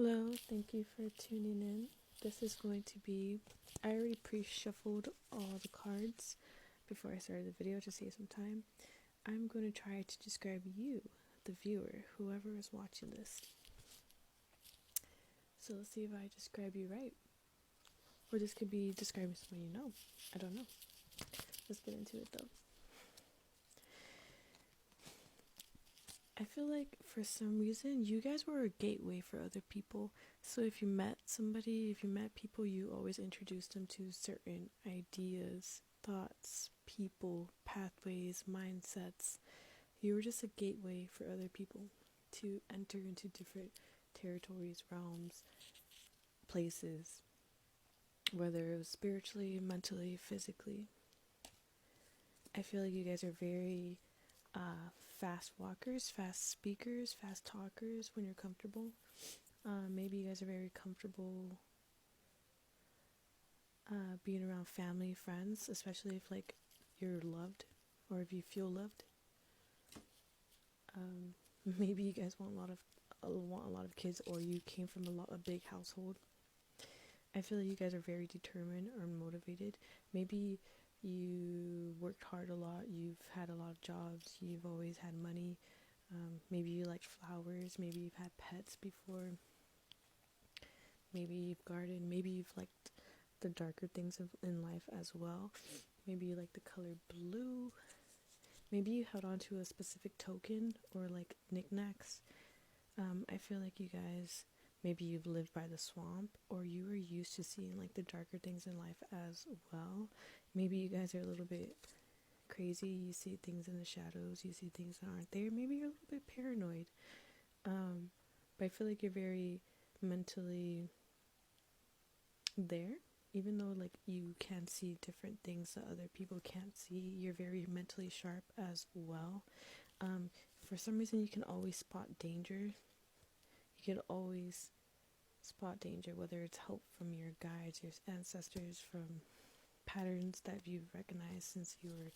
Hello, thank you for tuning in. This is going to be, I already pre-shuffled all the cards before I started the video to save some time. I'm going to try to describe you, the viewer, whoever is watching this. So let's see if I describe you right. Or this could be describing someone you know. I don't know. Let's get into it though. I feel like for some reason you guys were a gateway for other people. So if you met somebody, if you met people, you always introduced them to certain ideas, thoughts, people, pathways, mindsets. You were just a gateway for other people to enter into different territories, realms, places, whether it was spiritually, mentally, physically. I feel like you guys are very fast walkers, fast speakers, fast talkers when you're comfortable. Maybe you guys are very comfortable being around family, friends, especially if like you're loved or if you feel loved. Maybe you guys want a lot of kids, or you came from a big household. I feel like you guys are very determined or motivated. Maybe you worked hard a lot, you've had a lot of jobs, you've always had money. Maybe you like flowers, maybe you've had pets before, maybe you've gardened, maybe you've liked the darker things in life as well. Maybe you like the color blue. Maybe you held on to a specific token or like knickknacks. I feel like you guys, maybe you've lived by the swamp, or you were used to seeing like the darker things in life as well. Maybe you guys are a little bit crazy. You see things in the shadows, you see things that aren't there. Maybe you're a little bit paranoid. But I feel like you're very mentally there. Even though like you can see different things that other people can't see, you're very mentally sharp as well. For some reason you can always spot danger. You can always spot danger, whether it's help from your guides, your ancestors, from patterns that you've recognized since you were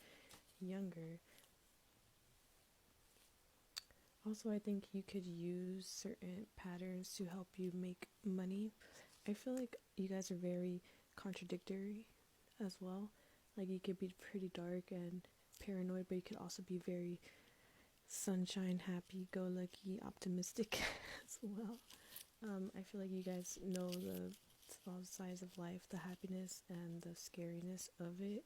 younger. Also, I think you could use certain patterns to help you make money. I feel like you guys are very contradictory as well. Like you could be pretty dark and paranoid, but you could also be very sunshine, happy, go lucky, optimistic as well. I feel like you guys know all sides of life, the happiness and the scariness of it.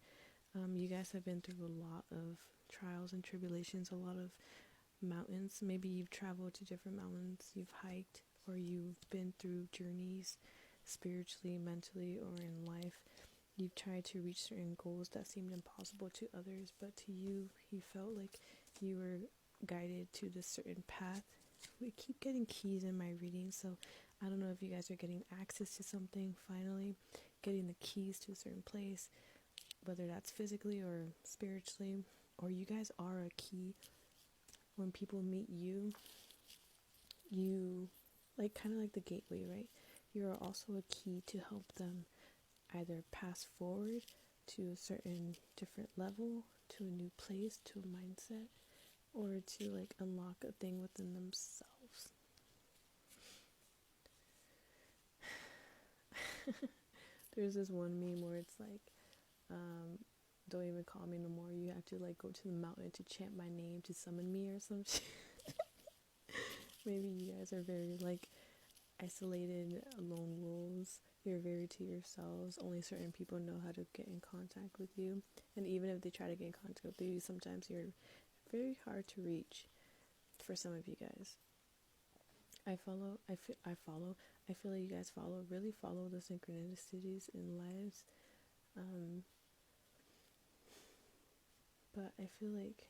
You guys have been through a lot of trials and tribulations, a lot of mountains. Maybe you've traveled to different mountains, you've hiked, or you've been through journeys spiritually, mentally, or in life. You've tried to reach certain goals that seemed impossible to others, but to you, you felt like you were guided to this certain path. We keep getting keys in my reading, so I don't know if you guys are getting access to something finally, getting the keys to a certain place, whether that's physically or spiritually, or you guys are a key. When people meet you, you like kind of like the gateway, right? You're also a key to help them either pass forward to a certain different level, to a new place, to a mindset, or to like unlock a thing within themselves. There's this one meme where it's like, don't even call me no more. You have to like go to the mountain to chant my name to summon me or some shit. Maybe you guys are very like isolated, lone wolves. You're very to yourselves. Only certain people know how to get in contact with you. And even if they try to get in contact with you, sometimes you're very hard to reach for some of you guys. I feel like you guys really follow the synchronicities in lives. But I feel like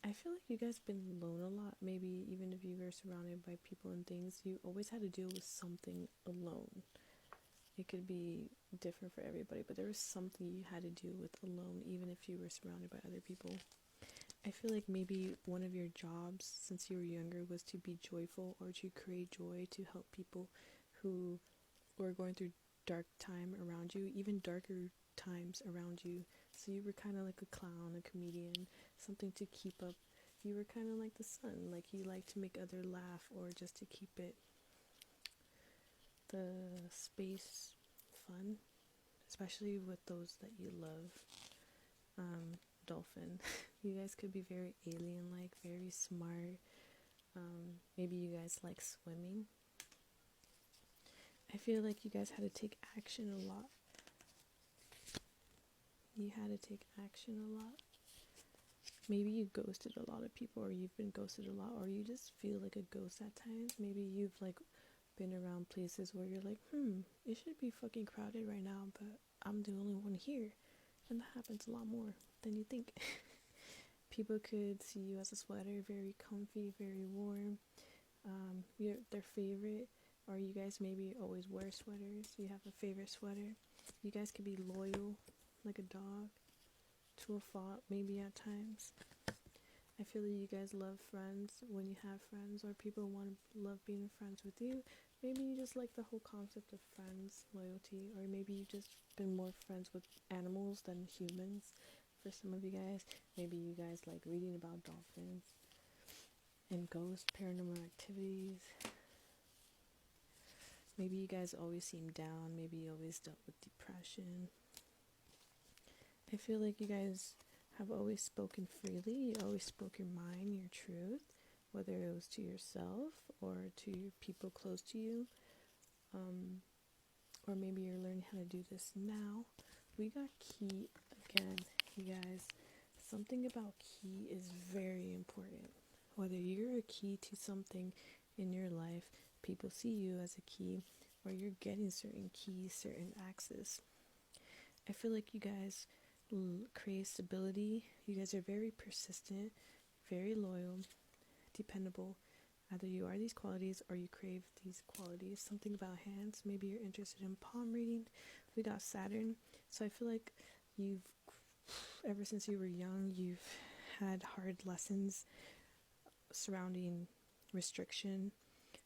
I feel like you guys been alone a lot. Maybe even if you were surrounded by people and things, you always had to deal with something alone. It could be different for everybody, but there was something you had to deal with alone, even if you were surrounded by other people. I feel like maybe one of your jobs since you were younger was to be joyful, or to create joy, to help people who were going through dark time around you, even darker times around you. So you were kind of like a clown, a comedian, something to keep up. You were kind of like the sun, like you like to make other laugh or just to keep it the space fun, especially with those that you love. Dolphin. You guys could be very alien-like, very smart. Maybe you guys like swimming. I feel like you guys had to take action a lot. You had to take action a lot. Maybe you ghosted a lot of people, or you've been ghosted a lot, or you just feel like a ghost at times. Maybe you've like been around places where you're like, it should be fucking crowded right now, but I'm the only one here. And that happens a lot more than you think. People could see you as a sweater, very comfy, very warm. You're their favorite, or you guys maybe always wear sweaters. You have a favorite sweater. You guys could be loyal, like a dog, to a fault, maybe at times. I feel like you guys love friends when you have friends, or people want to love being friends with you. Maybe you just like the whole concept of friends, loyalty, or maybe you've just been more friends with animals than humans. For some of you guys, maybe you guys like reading about dolphins and ghosts, paranormal activities. Maybe you guys always seem down. Maybe you always dealt with depression. I feel like you guys have always spoken freely. You always spoke your mind, your truth, whether it was to yourself or to your people close to you. Or maybe you're learning how to do this now. We got key again, you guys. Something about key is very important. Whether you're a key to something in your life, people see you as a key, or you're getting certain keys, certain access. I feel like you guys create stability. You guys are very persistent, very loyal, dependable. Either you are these qualities or you crave these qualities. Something about hands. Maybe you're interested in palm reading. We got Saturn. So I feel like ever since you were young, you've had hard lessons surrounding restriction,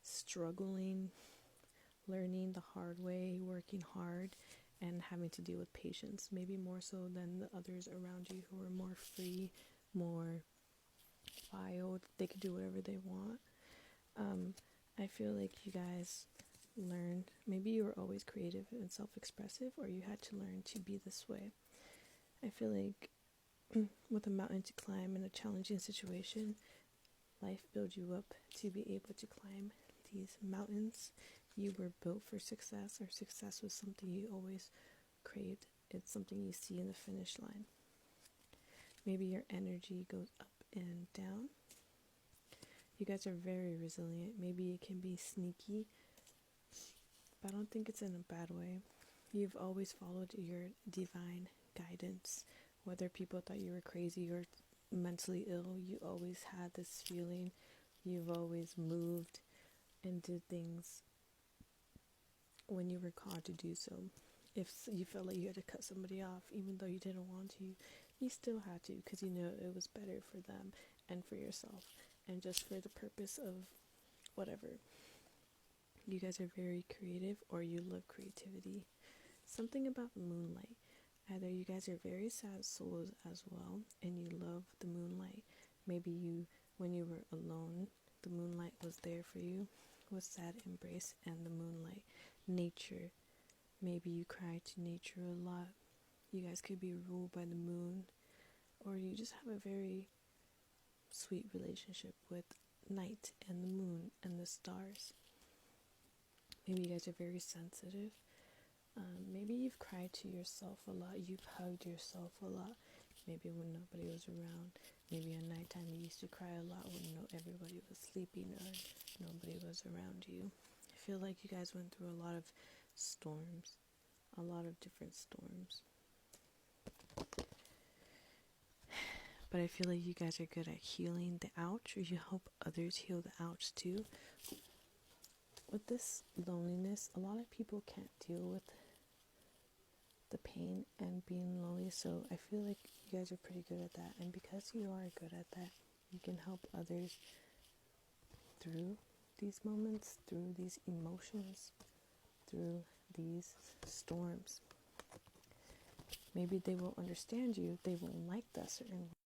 struggling, learning the hard way, working hard, and having to deal with patience, maybe more so than the others around you who are more free, more wild. They could do whatever they want. I feel like you guys learned, maybe you were always creative and self-expressive, or you had to learn to be this way. I feel like with a mountain to climb in a challenging situation, life builds you up to be able to climb these mountains. You were built for success, or success was something you always craved. It's something you see in the finish line. Maybe your energy goes up and down. You guys are very resilient. Maybe it can be sneaky, but I don't think it's in a bad way. You've always followed your divine guidance. Whether people thought you were crazy or mentally ill, you always had this feeling. You've always moved and did things when you were called to do so. If you felt like you had to cut somebody off, even though you didn't want to, you still had to, because you know it was better for them and for yourself, and just for the purpose of whatever. You guys are very creative, or you love creativity. Something about moonlight. Either you guys are very sad souls as well, and you love the moonlight. Maybe you, when you were alone, the moonlight was there for you, with sad embrace and the moonlight. Nature. Maybe you cry to nature a lot. You guys could be ruled by the moon, or you just have a very sweet relationship with night and the moon and the stars. Maybe you guys are very sensitive. Maybe you've cried to yourself a lot. You've hugged yourself a lot. Maybe when nobody was around. Maybe at nighttime you used to cry a lot when everybody was sleeping or nobody was around you. I feel like you guys went through a lot of storms. A lot of different storms. But I feel like you guys are good at healing the ouch, or you help others heal the ouch too. With this loneliness, a lot of people can't deal with the pain and being lonely, so I feel like you guys are pretty good at that. And because you are good at that, you can help others through these moments, through these emotions, through these storms. Maybe they will understand you. They won't like that certain